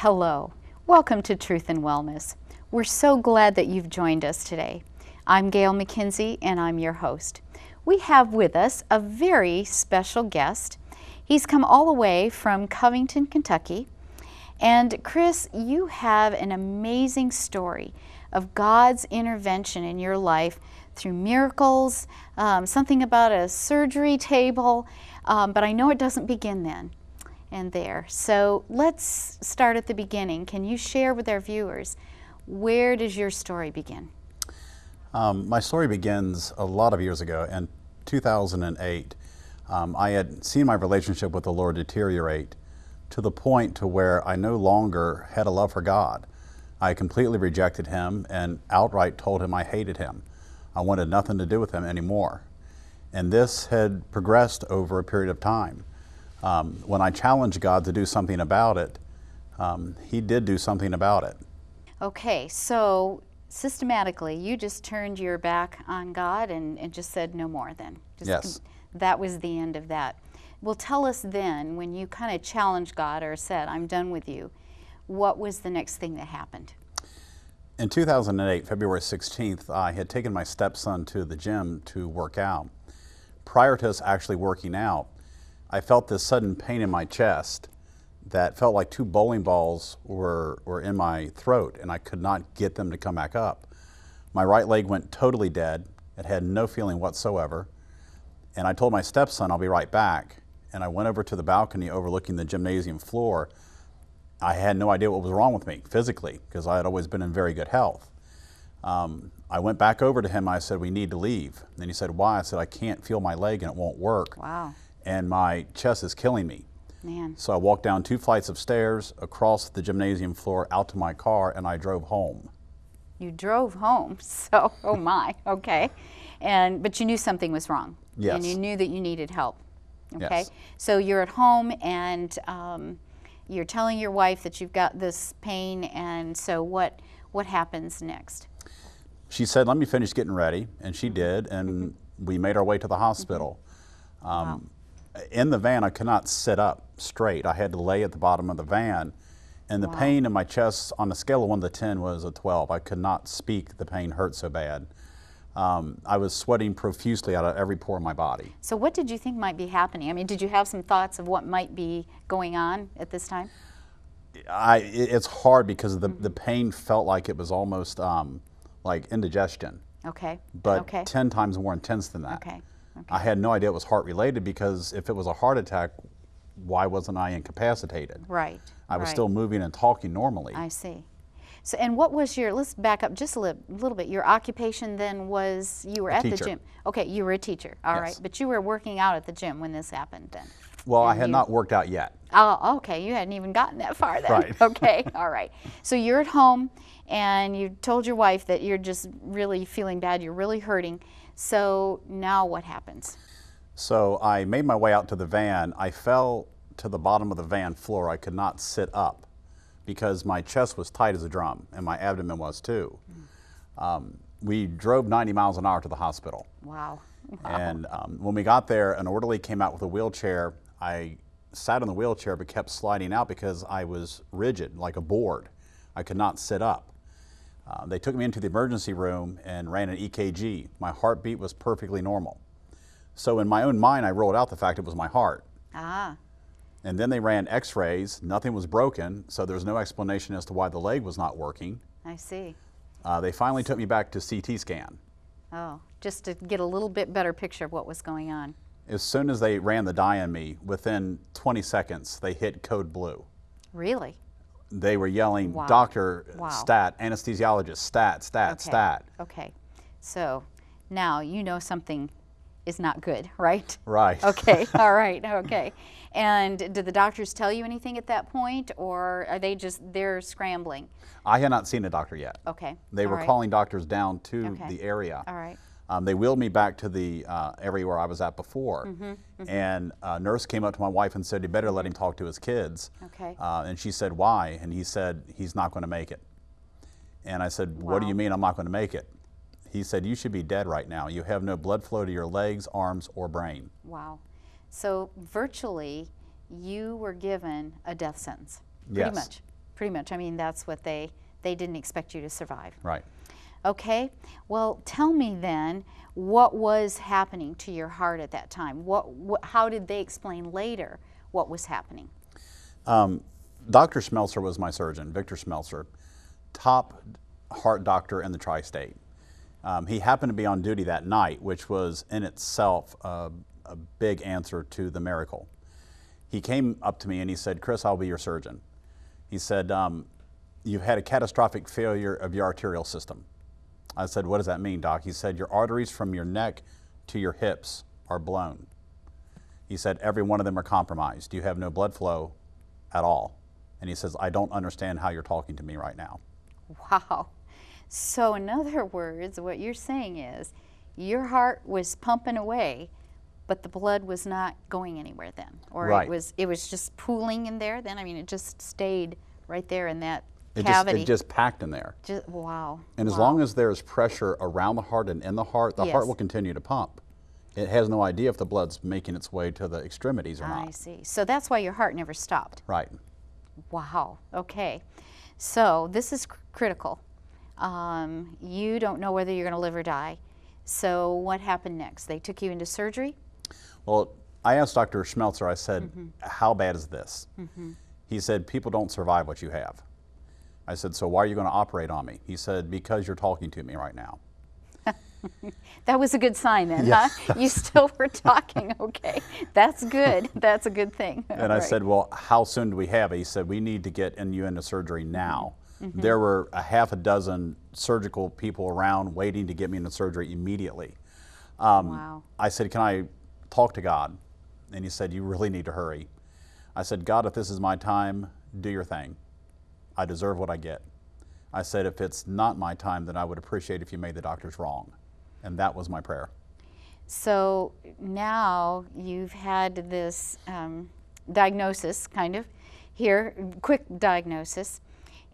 Hello, welcome to Truth and Wellness. We're so glad that you've joined us today. I'm Gail McKenzie and I'm your host. We have with us a very special guest. He's come all the way from Covington, Kentucky. And Chris, you have an amazing story of God's intervention in your life through miracles, something about a surgery table, but I know it doesn't begin then and there. So let's start at the beginning. Can you share with our viewers, where does your story begin? My story begins a lot of years ago. In 2008, I had seen my relationship with the Lord deteriorate to the point to where I no longer had a love for God. I completely rejected Him and outright told Him I hated Him. I wanted nothing to do with Him anymore. And this had progressed over a period of time. When I challenged God to do something about it, He did do something about it. Okay, so systematically, you just turned your back on God and just said no more then. Yes. That was the end of that. Well, tell us then, when you kind of challenged God or said, I'm done with you, what was the next thing that happened? In 2008, February 16th, I had taken my stepson to the gym to work out. Prior to us actually working out, I felt this sudden pain in my chest that felt like two bowling balls were in my throat, and I could not get them to come back up. My right leg went totally dead. It had no feeling whatsoever. And I told my stepson, I'll be right back. And I went over to the balcony overlooking the gymnasium floor. I had no idea what was wrong with me physically, because I had always been in very good health. I went back over to him. I said, we need to leave. And he said, why? I said, I can't feel my leg and it won't work. Wow. And my chest is killing me. Man. So I walked down 2 flights of stairs, across the gymnasium floor, out to my car, and I drove home. You drove home, so, oh my, okay. But you knew something was wrong. Yes. And you knew that you needed help, okay? Yes. So you're at home and you're telling your wife that you've got this pain, and so what happens next? She said, let me finish getting ready, and she did, and we made our way to the hospital. Wow. In the van, I could not sit up straight. I had to lay at the bottom of the van, and the pain in my chest on a scale of 1 to 10 was a 12. I could not speak. The pain hurt so bad. I was sweating profusely out of every pore in my body. So what did you think might be happening? I mean, did you have some thoughts of what might be going on at this time? It's hard because the pain felt like it was almost like indigestion, Okay. but Okay. 10 times more intense than that. Okay. Okay. I had no idea it was heart related, because if it was a heart attack, why wasn't I incapacitated? Right. I was right. still moving and talking normally. I see. So, and what was let's back up just a little bit. Your occupation then was, you were at teacher. the gym. Okay, you were a teacher, all Yes. right. But you were working out at the gym when this happened then. Well, I And had you- not worked out yet. Oh, okay, you hadn't even gotten that far then. Right. Okay, all right. So you're at home and you told your wife that you're just really feeling bad, you're really hurting. So now what happens? So I made my way out to the van. I fell to the bottom of the van floor. I could not sit up because my chest was tight as a drum, and my abdomen was too. We drove 90 miles an hour to the hospital. Wow. And when we got there, an orderly came out with a wheelchair. I sat in the wheelchair but kept sliding out because I was rigid, like a board. I could not sit up. They took me into the emergency room and ran an EKG. My heartbeat was perfectly normal. So in my own mind, I rolled out the fact it was my heart. Ah, And then they ran x-rays. Nothing was broken, so there's no explanation as to why the leg was not working. I see. They finally took me back to CT scan. Oh, just to get a little bit better picture of what was going on. As soon as they ran the dye on me, within 20 seconds, they hit code blue. Really? They were yelling, Wow. doctor, Wow. stat, anesthesiologist, stat, Okay. stat. Okay. So now you know something is not good, right? Right. Okay. All right. Okay. And did the doctors tell you anything at that point, or are they're scrambling? I had not seen a doctor yet. Okay. They All were right. calling doctors down to Okay. the area. All right. They wheeled me back to the area where I was at before. And a nurse came up to my wife and said, you better let him talk to his kids. Okay. And she said, why? And he said, he's not going to make it. And I said, what do Wow. you mean I'm not going to make it? He said, you should be dead right now. You have no blood flow to your legs, arms, or brain. Wow. So virtually, you were given a death sentence. Pretty Yes. much. Pretty much. I mean, that's what they didn't expect you to survive. Right. Okay. Well, tell me then, what was happening to your heart at that time? How did they explain later what was happening? Dr. Schmelzer was my surgeon, Victor Schmelzer, top heart doctor in the tri-state. He happened to be on duty that night, which was in itself a big answer to the miracle. He came up to me and he said, "Chris, I'll be your surgeon." He said, "You've had a catastrophic failure of your arterial system." I said, "What does that mean, Doc?" He said, "Your arteries from your neck to your hips are blown." He said, "Every one of them are compromised. You have no blood flow at all." And he says, "I don't understand how you're talking to me right now." Wow. So in other words, what you're saying is your heart was pumping away, but the blood was not going anywhere then, or Right. it was just pooling in there then. I mean, it just stayed right there in that It cavity. just packed in there. Wow. And as Wow. long as there's pressure around the heart and in the heart Yes. will continue to pump. It has no idea if the blood's making its way to the extremities or I not. see. So that's why your heart never stopped. Right. Wow. Okay. So this is critical. You don't know whether you're going to live or die. So what happened next? They took you into surgery? Well, I asked Dr. Schmelzer, I said, "How bad is this?" He said, "People don't survive what you have." I said, "So why are you going to operate on me?" He said, "Because you're talking to me right now." That was a good sign then, Yeah. huh? You still were talking. Okay. That's good. That's a good thing. And I said, "Well, how soon do we have it?" He said, "We need to get you into surgery now." There were a half a dozen surgical people around waiting to get me into surgery immediately. Wow. I said, "Can I talk to God?" And he said, "You really need to hurry." I said, "God, if this is my time, do your thing. I deserve what I get." I said, "If it's not my time, then I would appreciate if you made the doctors wrong." And that was my prayer. So now you've had this diagnosis, kind of, here, quick diagnosis,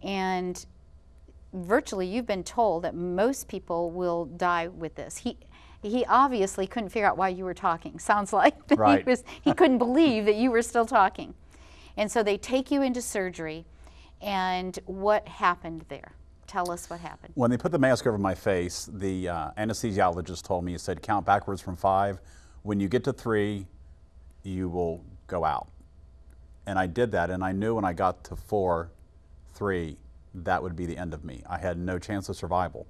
and virtually you've been told that most people will die with this. He obviously couldn't figure out why you were talking. Sounds like Right. he couldn't believe that you were still talking. And so they take you into surgery, and what happened there? Tell us what happened. When they put the mask over my face, the anesthesiologist told me, he said, "Count backwards from 5. When you get to 3, you will go out." And I did that, and I knew when I got to 4, 3, that would be the end of me. I had no chance of survival.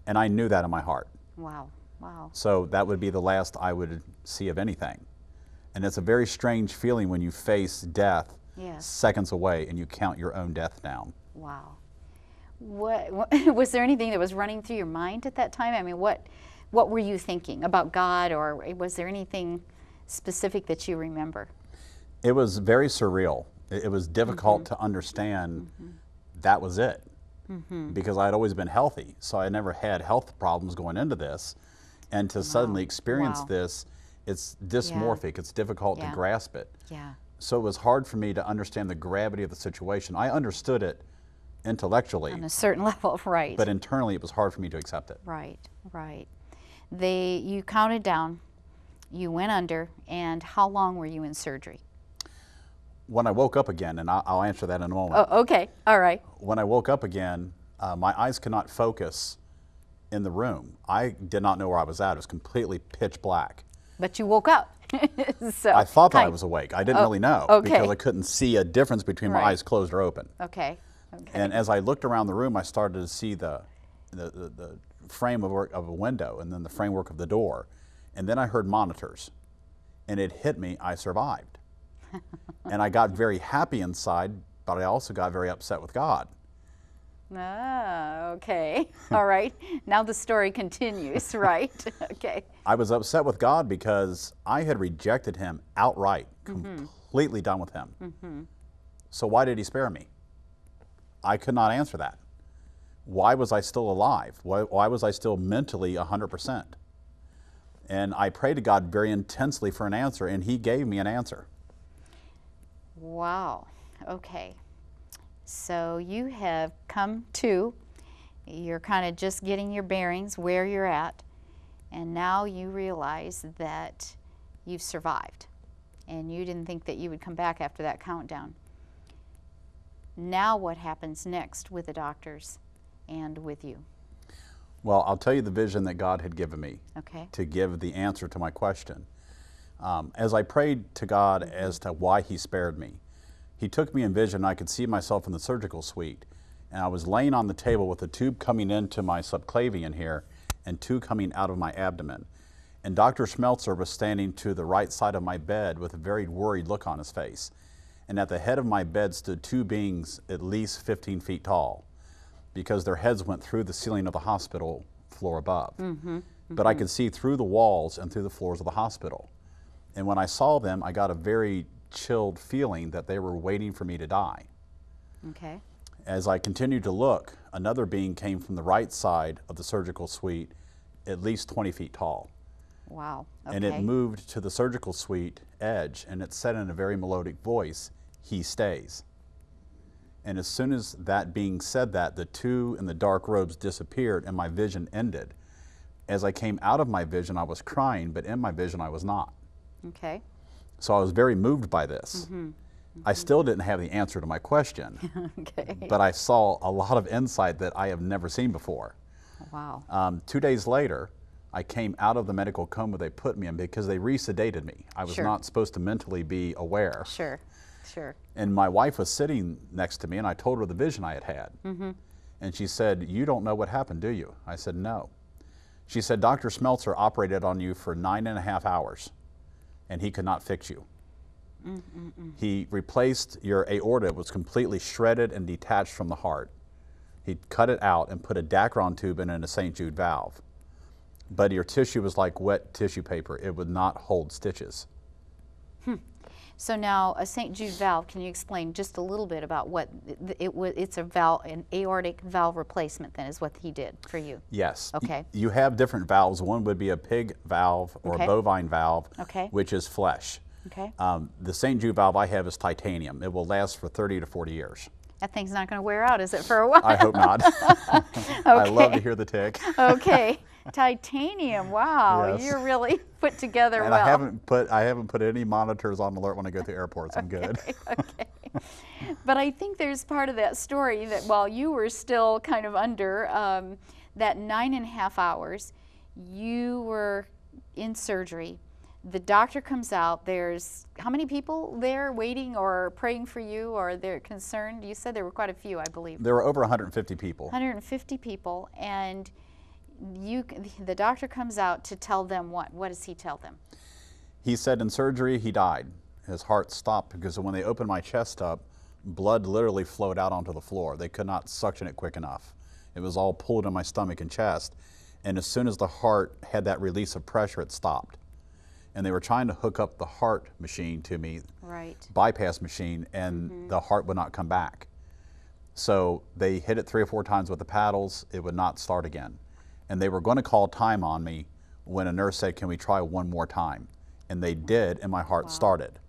And I knew that in my heart. Wow, wow. So that would be the last I would see of anything. And it's a very strange feeling when you face death Yes. seconds away and you count your own death down. Wow. What was there anything that was running through your mind at that time? I mean, what were you thinking about God, or was there anything specific that you remember? It was very surreal. It was difficult to understand that was it, because I had always been healthy, so I never had health problems going into this. And to suddenly experience Wow. this, it's dysmorphic. It's difficult to Yeah. grasp it. Yeah. So it was hard for me to understand the gravity of the situation. I understood it intellectually, On a certain level, right. but internally it was hard for me to accept it. Right, right. You counted down, you went under, and how long were you in surgery? When I woke up again, and I'll answer that in a moment. Oh, okay, all right. When I woke up again, my eyes could not focus in the room. I did not know where I was at. It was completely pitch black. But you woke up. So I thought that I kind- was awake. I didn't really know okay. because I couldn't see a difference between my Right. eyes closed or open. Okay, okay. And as I looked around the room, I started to see the frame of a window and then the framework of the door. And then I heard monitors. And it hit me, I survived. And I got very happy inside, but I also got very upset with God. Ah, okay. All right. Now the story continues, right? Okay. I was upset with God because I had rejected him outright, completely done with him. So why did he spare me? I could not answer that. Why was I still alive? Why was I still mentally 100%? And I prayed to God very intensely for an answer, and he gave me an answer. Wow. Okay. So you have come to, you're kind of just getting your bearings where you're at, and now you realize that you've survived, and you didn't think that you would come back after that countdown. Now what happens next with the doctors and with you? Well, I'll tell you the vision that God had given me Okay. to give the answer to my question. As I prayed to God as to why He spared me, He took me in vision. I could see myself in the surgical suite, and I was laying on the table with a tube coming into my subclavian here and two coming out of my abdomen. And Dr. Schmelzer was standing to the right side of my bed with a very worried look on his face. And at the head of my bed stood two beings at least 15 feet tall, because their heads went through the ceiling of the hospital floor above. But I could see through the walls and through the floors of the hospital. And when I saw them, I got a very chilled feeling that they were waiting for me to die. Okay. As I continued to look, another being came from the right side of the surgical suite, at least 20 feet tall. Wow. Okay. And it moved to the surgical suite edge, and it said in a very melodic voice, "He stays." And as soon as that being said that, the two in the dark robes disappeared and my vision ended. As I came out of my vision, I was crying, but in my vision, I was not. Okay. So I was very moved by this. I still didn't have the answer to my question, Okay. but I saw a lot of insight that I have never seen before. Wow. 2 days later, I came out of the medical coma they put me in because they resedated me. I was Sure. not supposed to mentally be aware. Sure. Sure. And my wife was sitting next to me, and I told her the vision I had had. And she said, "You don't know what happened, do you?" I said, "No." She said, "Dr. Schmelzer operated on you for 9.5 hours, and he could not fix you. He replaced your aorta. It was completely shredded and detached from the heart. He cut it out and put a Dacron tube in and a St. Jude valve. But your tissue was like wet tissue paper. It would not hold stitches." So now a St. Jude valve, can you explain just a little bit about what it was? It's a valve, an aortic valve replacement then is what he did for you. Yes. Okay. You have different valves. One would be a pig valve or Okay. a bovine valve, Okay. which is flesh. Okay. The St. Jude valve I have is titanium. It will last for 30 to 40 years. That thing's not going to wear out, is it, for a while? I hope not. I love to hear the tick. Okay. Titanium. Wow. Yes. You're really put together And well. I haven't put any monitors on alert when I go through airports. I'm good. Okay. But I think there's part of that story that while you were still kind of under that 9.5 hours, you were in surgery. The doctor comes out. There's how many people there waiting or praying for you, or they're concerned? You said there were quite a few, I believe. There were over 150 people. 150 people, and the doctor comes out to tell them what? What does he tell them? He said in surgery he died. His heart stopped because when they opened my chest up, blood literally flowed out onto the floor. They could not suction it quick enough. It was all pulled in my stomach and chest. And as soon as the heart had that release of pressure, it stopped. And they were trying to hook up the heart machine to me, Right. bypass machine, and the heart would not come back. So they hit it 3 or 4 times with the paddles. It would not start again. And they were going to call time on me when a nurse said, "Can we try one more time?" And they did, and my heart started.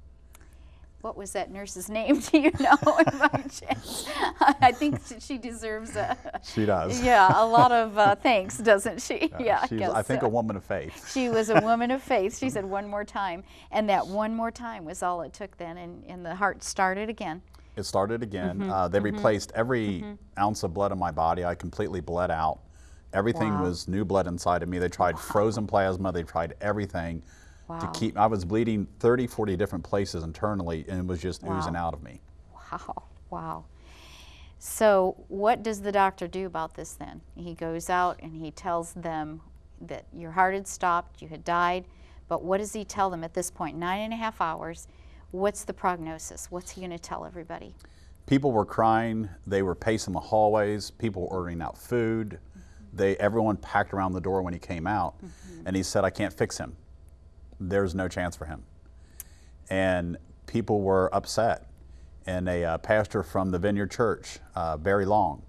What was that nurse's name? Do you know? By chance? I think she deserves a. She does. Yeah, a lot of thanks, doesn't she? Yeah, She's, guess I think, so. a woman of faith. She was a woman of faith. She said one more time, and that one more time was all it took then, and the heart started again. It started again. They replaced every ounce of blood in my body. I completely bled out. Everything Wow. was new blood inside of me. They tried frozen plasma. They tried everything to Wow. keep. I was bleeding 30, 40 different places internally, and it was just oozing Wow. out of me. Wow, wow. So what does the doctor do about this then? He goes out and he tells them that your heart had stopped, you had died, but what does he tell them at this point? 9.5 hours. What's the prognosis? What's he going to tell everybody? People were crying. They were pacing the hallways. People were ordering out food. Everyone packed around the door when he came out, and he said, "I can't fix him. There's no chance for him." And people were upset. And a pastor from the Vineyard Church, Barry Long,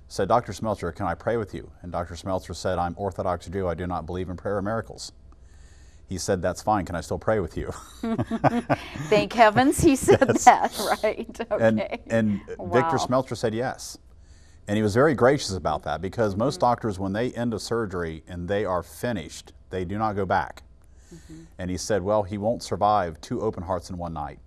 said, "Dr. Schmelzer, can I pray with you?" And Dr. Schmelzer said, "I'm Orthodox Jew. I do not believe in prayer miracles." He said, "That's fine. Can I still pray with you?" Thank heavens he said that, right? Okay. And Victor Schmelzer said yes. And he was very gracious about that, because most doctors, when they end a surgery and they are finished, they do not go back. And he said, well, he won't survive 2 open hearts in one night.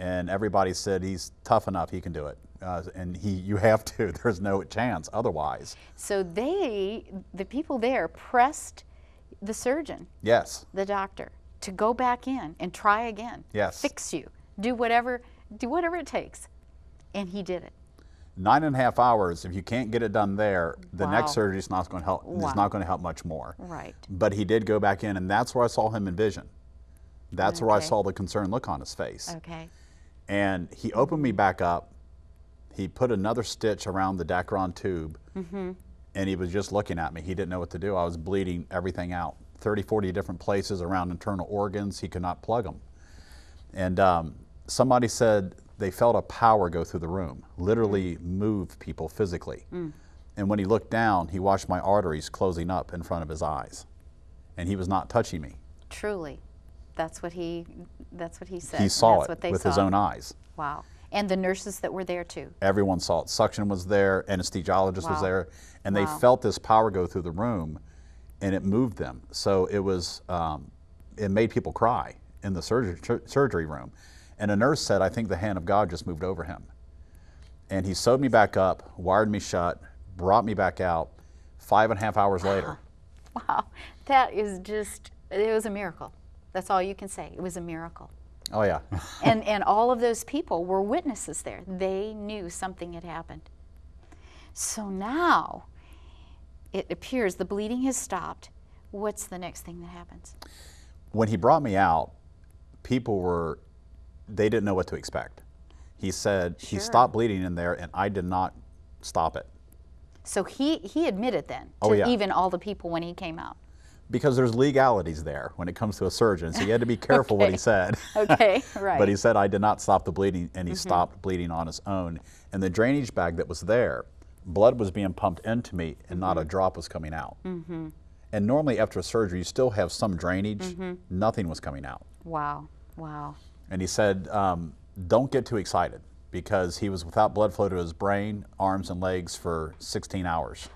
And everybody said, he's tough enough, he can do it. and you have to. There's no chance otherwise. So the people there pressed the surgeon, Yes. the doctor, to go back in and try again. Yes. Fix you. Do whatever it takes. And he did it. 9.5 hours. If you can't get it done there, the Wow. next surgery is not going to help. Wow. It's not going to help much more. Right. But he did go back in, and that's where I saw him in vision. That's where I Okay. saw the concerned look on his face. Okay. And he opened me back up. He put another stitch around the Dacron tube, and he was just looking at me. He didn't know what to do. I was bleeding everything out. 30, 40 different places around internal organs. He could not plug them. And somebody said they felt a power go through the room, literally move people physically. And when he looked down, he watched my arteries closing up in front of his eyes. And he was not touching me. Truly. That's what he said. He saw That's it what they with saw. his own eyes. Wow. And the nurses that were there too. Everyone saw it. Suction was there, anesthesiologist was Wow. there, and they Wow. felt this power go through the room, and it moved them. So it was, it made people cry in the surgery room. And a nurse said, I think the hand of God just moved over him. And he sewed me back up, wired me shut, brought me back out 5.5 hours later. Wow. That is just, it was a miracle. That's all you can say. It was a miracle. Oh yeah. And all of those people were witnesses there. They knew something had happened. So now it appears the bleeding has stopped. What's the next thing that happens? When he brought me out, people they didn't know what to expect. He said he Sure. stopped bleeding in there, and I did not stop it. So he admitted then to Oh, yeah. even all the people when he came out. Because there's legalities there when it comes to a surgeon, so he had to be careful what he said. Okay, right. But he said, I did not stop the bleeding, and he stopped bleeding on his own. And the drainage bag that was there, blood was being pumped into me, and not a drop was coming out. And normally after a surgery, you still have some drainage. Nothing was coming out. Wow, wow. And he said, don't get too excited, because he was without blood flow to his brain, arms, and legs for 16 hours.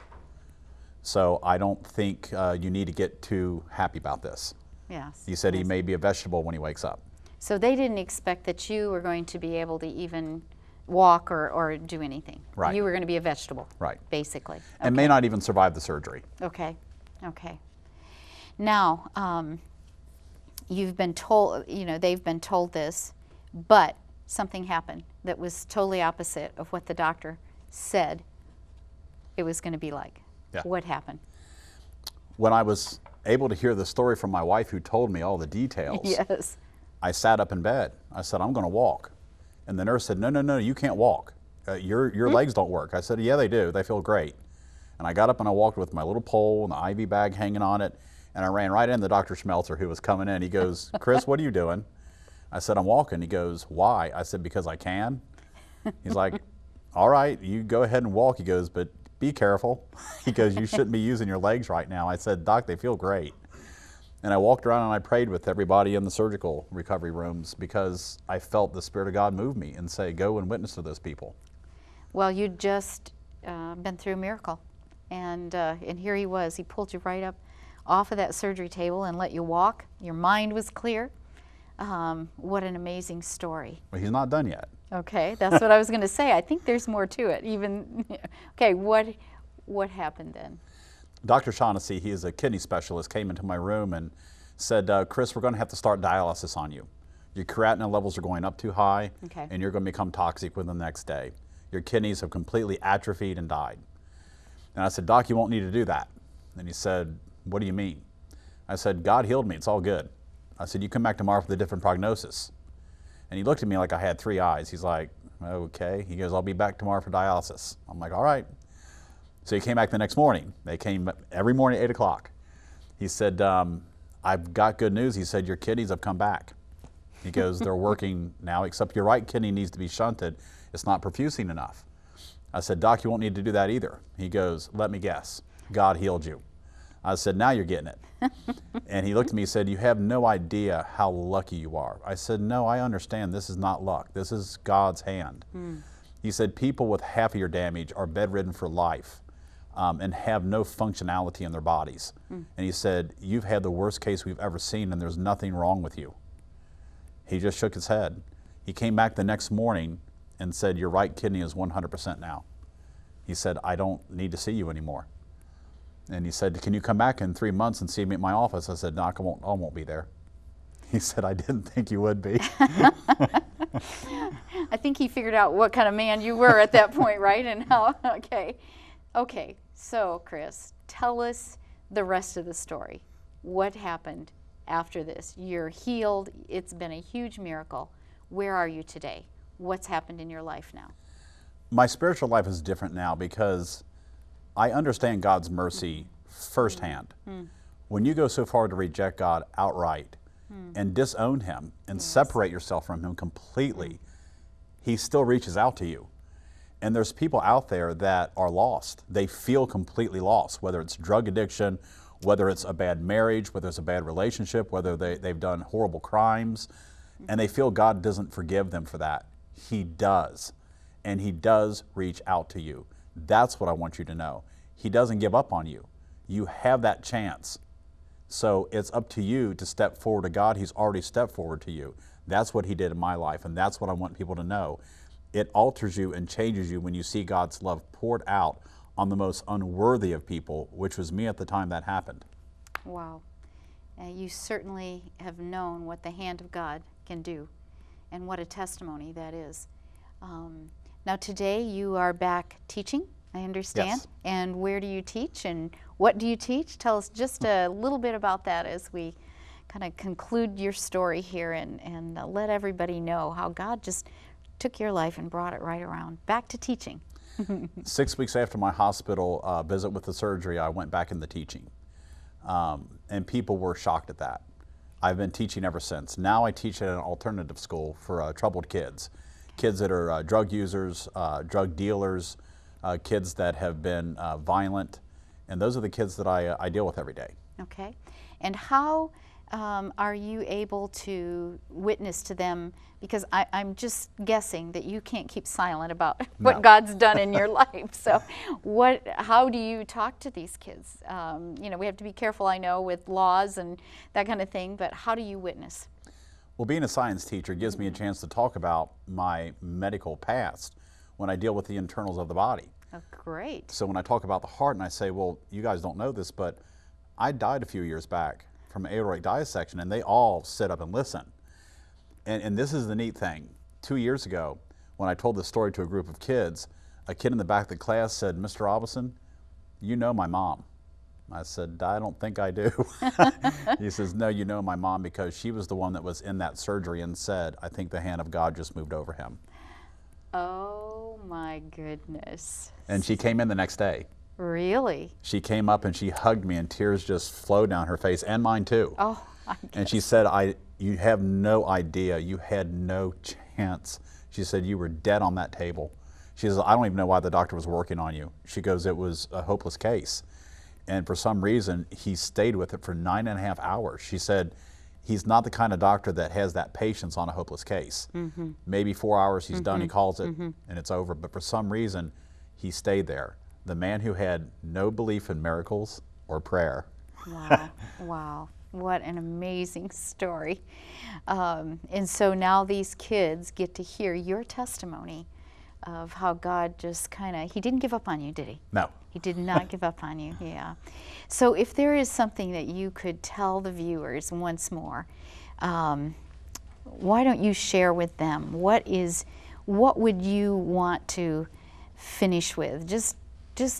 So I don't think you need to get too happy about this. Yes. He said he yes. may be a vegetable when he wakes up. So they didn't expect that you were going to be able to even walk or do anything. Right. You were going to be a vegetable. Right. Basically. And may not even survive the surgery. Okay. Okay. Now, you've been told, they've been told this, but something happened that was totally opposite of what the doctor said it was going to be like. Yeah. What happened? When I was able to hear the story from my wife, who told me all the details, Yes. I sat up in bed. I said, I'm going to walk. And the nurse said, no, no, no, you can't walk. Your legs don't work. I said, yeah, they do. They feel great. And I got up and I walked with my little pole and the IV bag hanging on it. And I ran right into Dr. Schmelzer, who was coming in. He goes, Chris, what are you doing? I said, I'm walking. He goes, why? I said, because I can. He's like, all right, you go ahead and walk. He goes, but be careful. He goes, you shouldn't be using your legs right now. I said, Doc, they feel great. And I walked around and I prayed with everybody in the surgical recovery rooms, because I felt the Spirit of God move me and say, go and witness to those people. Well, you'd just been through a miracle. And here he was. He pulled you right up off of that surgery table and let you walk. Your mind was clear. What an amazing story. Well, he's not done yet. Okay, that's what I was going to say. I think there's more to it. Okay, what happened then? Dr. Shaughnessy, he is a kidney specialist, came into my room and said, Chris, we're going to have to start dialysis on you. Your creatinine levels are going up too high, Okay. and you're going to become toxic within the next day. Your kidneys have completely atrophied and died. And I said, Doc, you won't need to do that. And he said, what do you mean? I said, God healed me. It's all good. I said, you come back tomorrow with a different prognosis. And he looked at me like I had three eyes. He's like, okay. He goes, I'll be back tomorrow for dialysis. I'm like, all right. So he came back the next morning. They came every morning at 8 o'clock. He said, I've got good news. He said, your kidneys have come back. He goes, they're working now, except your right kidney needs to be shunted. It's not perfusing enough. I said, Doc, you won't need to do that either. He goes, let me guess. God healed you. I said, now you're getting it. And he looked at me and said, you have no idea how lucky you are. I said, no, I understand. This is not luck. This is God's hand. He said, people with half of your damage are bedridden for life and have no functionality in their bodies. And he said, you've had the worst case we've ever seen, and there's nothing wrong with you. He just shook his head. He came back the next morning, and said, your right kidney is 100% now. He said, I don't need to see you anymore. And he said, can you come back in 3 months and see me at my office? I said, no, I won't be there. He said, I didn't think you would be. I think he figured out what kind of man you were at that point, right? And how, okay. So, Chris, tell us the rest of the story. What happened after this? You're healed. It's been a huge miracle. Where are you today? What's happened in your life now? My spiritual life is different now because I understand God's mercy firsthand. When you go so far to reject God outright and disown Him and separate yourself from Him completely, He still reaches out to you. And there's people out there that are lost. They feel completely lost, whether it's drug addiction, whether it's a bad marriage, whether it's a bad relationship, whether they've done horrible crimes, and they feel God doesn't forgive them for that. He does. And He does reach out to you. That's what I want you to know. He doesn't give up on you. You have that chance. So it's up to you to step forward to God. He's already stepped forward to you. That's what He did in my life, and that's what I want people to know. It alters you and changes you when you see God's love poured out on the most unworthy of people, which was me at the time that happened. Wow. You certainly have known what the hand of God can do, and what a testimony that is. Now today you are back teaching, I understand. Yes. And where do you teach, and what do you teach? Tell us just a little bit about that as we kind of conclude your story here, and let everybody know how God just took your life and brought it right around back to teaching. 6 weeks after my hospital visit with the surgery, I went back into teaching. And people were shocked at that. I've been teaching ever since. Now I teach at an alternative school for troubled kids. Kids that are drug users, drug dealers, kids that have been violent. And those are the kids that I deal with every day. Okay. And how are you able to witness to them? Because I'm just guessing that you can't keep silent about what No. God's done in your life. So how do you talk to these kids? We have to be careful, I know, with laws and that kind of thing, but how do you witness? Well, being a science teacher gives me a chance to talk about my medical past when I deal with the internals of the body. Oh, great. So when I talk about the heart and I say, well, you guys don't know this, but I died a few years back from aortic dissection, and they all sit up and listen. And this is the neat thing. 2 years ago, when I told this story to a group of kids, a kid in the back of the class said, Mr. Robison, you know my mom. I said, I don't think I do. He says, no, you know my mom because she was the one that was in that surgery and said, I think the hand of God just moved over him. Oh my goodness. And she came in the next day. Really? She came up and she hugged me and tears just flowed down her face, and mine too. Oh, I And she said, you have no idea. You had no chance. She said, you were dead on that table. She says, I don't even know why the doctor was working on you. She goes, it was a hopeless case. And for some reason, he stayed with it for 9.5 hours. She said, he's not the kind of doctor that has that patience on a hopeless case. Maybe 4 hours, he's done, he calls it, and it's over. But for some reason, he stayed there. The man who had no belief in miracles or prayer. Wow, wow. What an amazing story. And so now these kids get to hear your testimony of how God just He didn't give up on you, did He? No. He did not give up on you, yeah. So if there is something that you could tell the viewers once more, why don't you share with them? What would you want to finish with? Just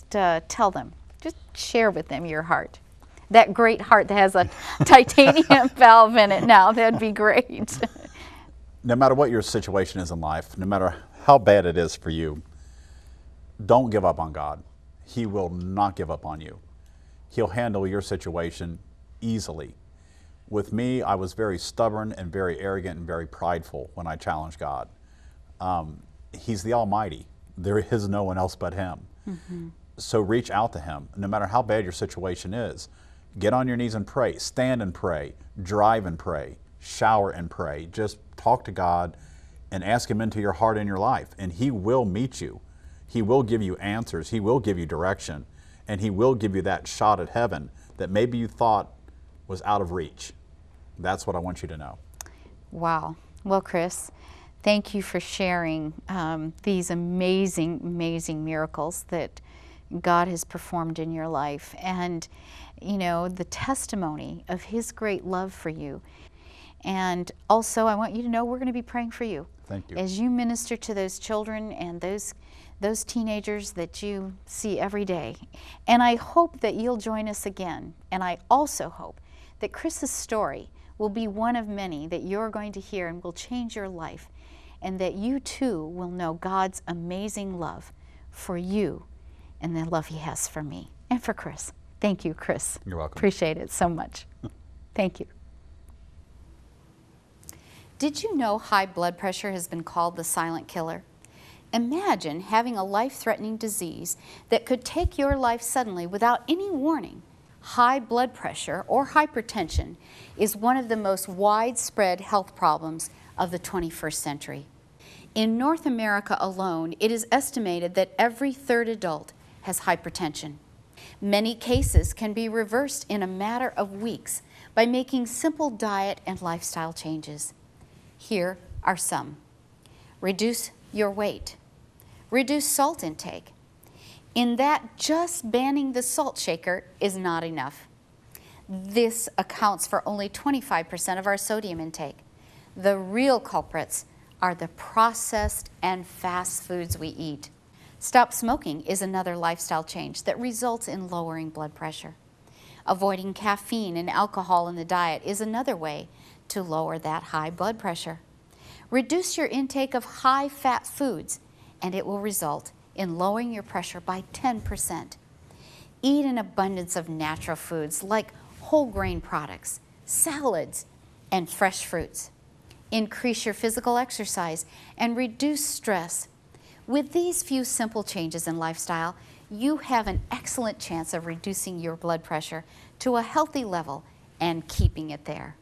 tell them. Just share with them your heart. That great heart that has a titanium valve in it now. That'd be great. No matter what your situation is in life, no matter how bad it is for you, don't give up on God. He will not give up on you. He'll handle your situation easily. With me, I was very stubborn and very arrogant and very prideful when I challenged God. He's the Almighty. There is no one else but Him. So reach out to Him, no matter how bad your situation is. Get on your knees and pray. Stand and pray. Drive and pray. Shower and pray. Just talk to God and ask Him into your heart and your life, and He will meet you. He will give you answers. He will give you direction, and He will give you that shot at heaven that maybe you thought was out of reach. That's what I want you to know. Wow. Well, Chris, Thank you for sharing these amazing, amazing miracles that God has performed in your life, and you know, the testimony of His great love for you. And also, I want you to know we're going to be praying for you. Thank you. As you minister to those children and those teenagers that you see every day. And I hope that you'll join us again. And I also hope that Chris's story will be one of many that you're going to hear and will change your life, and that you too will know God's amazing love for you and the love He has for me and for Chris. Thank you, Chris. You're welcome. Appreciate it so much. Thank you. Did you know high blood pressure has been called the silent killer? Imagine having a life-threatening disease that could take your life suddenly without any warning. High blood pressure or hypertension is one of the most widespread health problems of the 21st century. In North America alone, it is estimated that every third adult has hypertension. Many cases can be reversed in a matter of weeks by making simple diet and lifestyle changes. Here are some. Reduce your weight. Reduce salt intake. In that, just banning the salt shaker is not enough. This accounts for only 25% of our sodium intake. The real culprits are the processed and fast foods we eat. Stop smoking is another lifestyle change that results in lowering blood pressure. Avoiding caffeine and alcohol in the diet is another way to lower that high blood pressure. Reduce your intake of high-fat foods, and it will result in lowering your pressure by 10%. Eat an abundance of natural foods like whole grain products, salads, and fresh fruits. Increase your physical exercise and reduce stress. With these few simple changes in lifestyle, you have an excellent chance of reducing your blood pressure to a healthy level and keeping it there.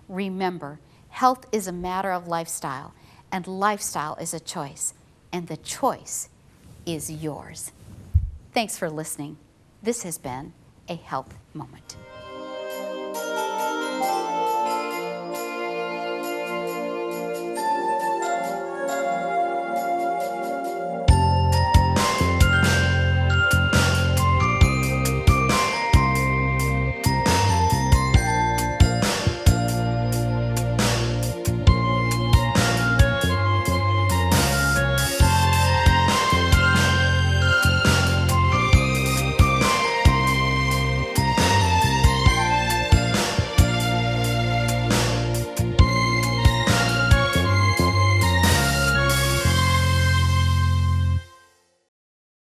Remember, health is a matter of lifestyle, and lifestyle is a choice, and the choice is yours. Thanks for listening. This has been a Health Moment.